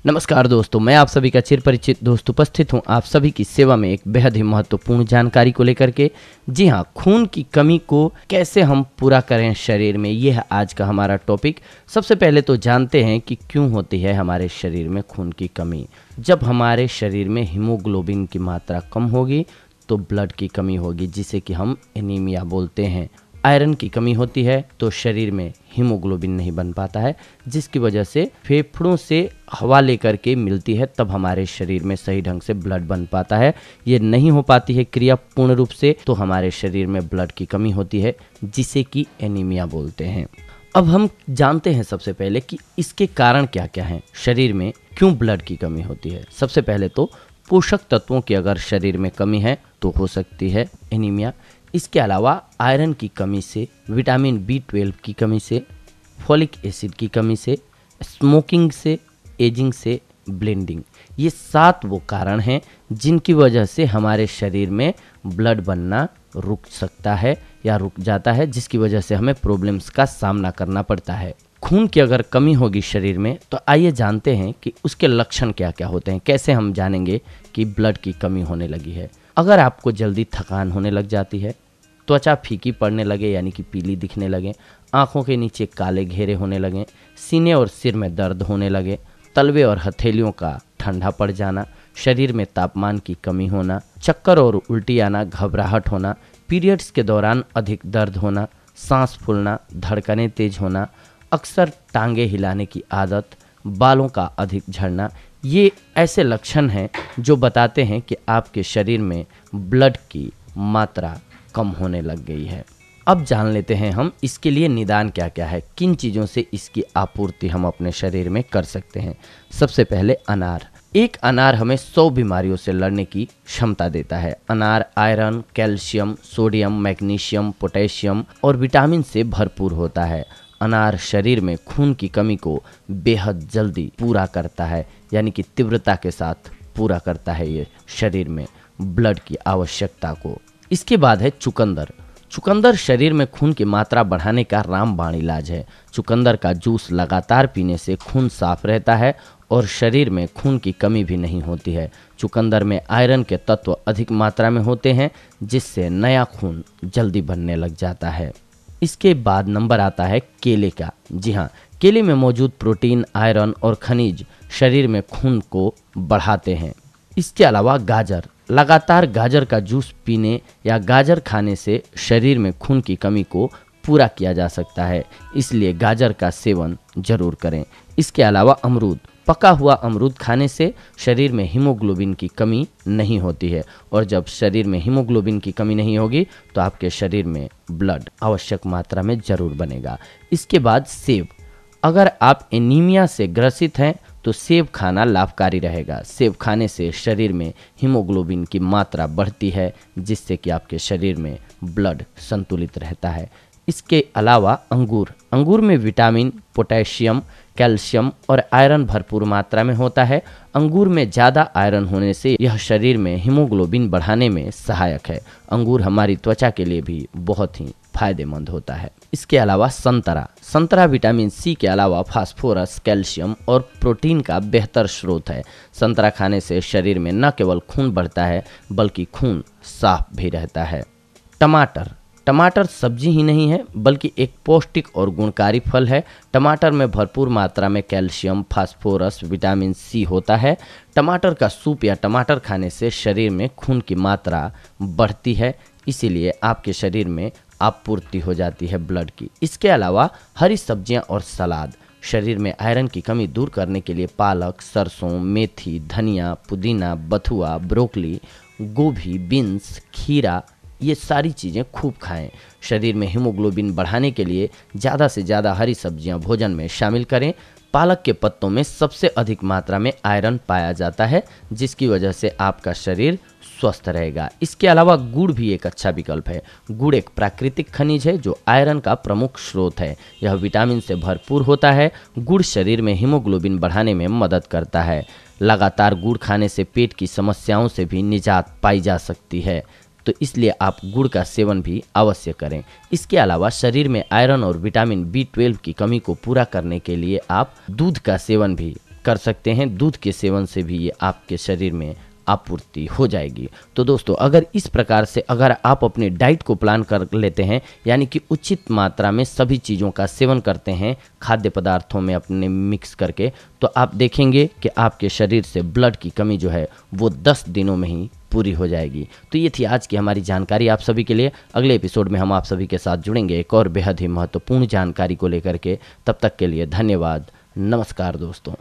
नमस्कार दोस्तों, मैं आप सभी का चिर परिचित दोस्त उपस्थित हूं आप सभी की सेवा में एक बेहद ही महत्वपूर्ण जानकारी को लेकर के। जी हां, खून की कमी को कैसे हम पूरा करें शरीर में, यह है आज का हमारा टॉपिक। सबसे पहले तो जानते हैं कि क्यों होती है हमारे शरीर में खून की कमी। जब हमारे शरीर में हीमोग्लोबिन की मात्रा कम होगी तो ब्लड की कमी होगी, जिसे कि हम एनीमिया बोलते हैं। आयरन की कमी होती है तो शरीर में हीमोग्लोबिन नहीं बन पाता है, जिसकी वजह से फेफड़ों से हवा लेकर के मिलती है, तब हमारे शरीर में सही ढंग से ब्लड बन पाता है। ये नहीं हो पाती है क्रिया पूर्ण रूप से, तो हमारे शरीर में ब्लड की कमी होती है, जिसे कि एनीमिया बोलते हैं। अब हम जानते हैं सबसे पहले कि इसके कारण क्या क्या हैं, शरीर में क्यों ब्लड की कमी होती है। सबसे पहले तो पोषक तत्वों की अगर शरीर में कमी है तो हो सकती है एनीमिया। इसके अलावा आयरन की कमी से, विटामिन B12 की कमी से, फॉलिक एसिड की कमी से, स्मोकिंग से, एजिंग से, ब्लेंडिंग, ये 7 वो कारण हैं जिनकी वजह से हमारे शरीर में ब्लड बनना रुक सकता है या रुक जाता है, जिसकी वजह से हमें प्रॉब्लम्स का सामना करना पड़ता है। खून की अगर कमी होगी शरीर में तो आइए जानते हैं कि उसके लक्षण क्या क्या होते हैं। कैसे हम जानेंगे कि ब्लड की कमी होने लगी है। अगर आपको जल्दी थकान होने लग जाती है, त्वचा फीकी पड़ने लगे यानी कि पीली दिखने लगे, आंखों के नीचे काले घेरे होने लगे, सीने और सिर में दर्द होने लगे, तलवे और हथेलियों का ठंडा पड़ जाना, शरीर में तापमान की कमी होना, चक्कर और उल्टी आना, घबराहट होना, पीरियड्स के दौरान अधिक दर्द होना, सांस फूलना, धड़कनें तेज होना, अक्सर टांगे हिलाने की आदत, बालों का अधिक झड़ना, ये ऐसे लक्षण हैं जो बताते हैं कि आपके शरीर में ब्लड की मात्रा कम होने लग गई है। अब जान लेते हैं हम इसके लिए निदान क्या क्या है, किन चीज़ों से इसकी आपूर्ति हम अपने शरीर में कर सकते हैं। सबसे पहले अनार। एक अनार हमें 100 बीमारियों से लड़ने की क्षमता देता है। अनार iron, calcium, sodium, magnesium, potassium और विटामिन से भरपूर होता है। अनार शरीर में खून की कमी को बेहद जल्दी पूरा करता है, यानी कि तीव्रता के साथ पूरा करता है ये शरीर में ब्लड की आवश्यकता को। इसके बाद है चुकंदर। चुकंदर शरीर में खून की मात्रा बढ़ाने का रामबाण इलाज है। चुकंदर का जूस लगातार पीने से खून साफ रहता है और शरीर में खून की कमी भी नहीं होती है। चुकंदर में आयरन के तत्व अधिक मात्रा में होते हैं, जिससे नया खून जल्दी बनने लग जाता है। इसके बाद नंबर आता है केले का। जी हाँ, केले में मौजूद प्रोटीन, आयरन और खनिज शरीर में खून को बढ़ाते हैं। इसके अलावा गाजर। लगातार गाजर का जूस पीने या गाजर खाने से शरीर में खून की कमी को पूरा किया जा सकता है, इसलिए गाजर का सेवन जरूर करें। इसके अलावा अमरूद। पका हुआ अमरूद खाने से शरीर में हीमोग्लोबिन की कमी नहीं होती है, और जब शरीर में हीमोग्लोबिन की कमी नहीं होगी तो आपके शरीर में ब्लड आवश्यक मात्रा में जरूर बनेगा। इसके बाद सेब। अगर आप एनीमिया से ग्रसित हैं तो सेब खाना लाभकारी रहेगा। सेब खाने से शरीर में हीमोग्लोबिन की मात्रा बढ़ती है, जिससे कि आपके शरीर में ब्लड संतुलित रहता है। इसके अलावा अंगूर। अंगूर में विटामिन, पोटेशियम, कैल्शियम और आयरन भरपूर मात्रा में होता है। अंगूर में ज़्यादा आयरन होने से यह शरीर में हीमोग्लोबिन बढ़ाने में सहायक है। अंगूर हमारी त्वचा के लिए भी बहुत ही फायदेमंद होता है। इसके अलावा संतरा। संतरा विटामिन C के अलावा फास्फोरस, कैल्शियम और प्रोटीन का बेहतर स्रोत है। संतरा खाने से शरीर में न केवल खून बढ़ता है बल्कि खून साफ भी रहता है। टमाटर। टमाटर सब्जी ही नहीं है बल्कि एक पौष्टिक और गुणकारी फल है। टमाटर में भरपूर मात्रा में कैल्शियम, फास्फोरस, विटामिन C होता है। टमाटर का सूप या टमाटर खाने से शरीर में खून की मात्रा बढ़ती है, इसीलिए आपके शरीर में आपूर्ति हो जाती है ब्लड की। इसके अलावा हरी सब्जियां और सलाद। शरीर में आयरन की कमी दूर करने के लिए पालक, सरसों, मेथी, धनिया, पुदीना, बथुआ, ब्रोकली, गोभी, बीन्स, खीरा, ये सारी चीज़ें खूब खाएं। शरीर में हीमोग्लोबिन बढ़ाने के लिए ज़्यादा से ज़्यादा हरी सब्जियां भोजन में शामिल करें। पालक के पत्तों में सबसे अधिक मात्रा में आयरन पाया जाता है, जिसकी वजह से आपका शरीर स्वस्थ रहेगा। इसके अलावा गुड़ भी एक अच्छा विकल्प है। गुड़ एक प्राकृतिक खनिज है जो आयरन का प्रमुख स्रोत है। यह विटामिन से भरपूर होता है। गुड़ शरीर में हीमोग्लोबिन बढ़ाने में मदद करता है। लगातार गुड़ खाने से पेट की समस्याओं से भी निजात पाई जा सकती है, तो इसलिए आप गुड़ का सेवन भी अवश्य करें। इसके अलावा शरीर में आयरन और विटामिन B12 की कमी को पूरा करने के लिए आप दूध का सेवन भी कर सकते हैं। दूध के सेवन से भी ये आपके शरीर में आपूर्ति हो जाएगी। तो दोस्तों, अगर इस प्रकार से अगर आप अपने डाइट को प्लान कर लेते हैं, यानी कि उचित मात्रा में सभी चीज़ों का सेवन करते हैं खाद्य पदार्थों में अपने मिक्स करके, तो आप देखेंगे कि आपके शरीर से ब्लड की कमी जो है वो 10 दिनों में ही पूरी हो जाएगी। तो ये थी आज की हमारी जानकारी आप सभी के लिए। अगले एपिसोड में हम आप सभी के साथ जुड़ेंगे एक और बेहद ही महत्वपूर्ण जानकारी को लेकर के। तब तक के लिए धन्यवाद। नमस्कार दोस्तों।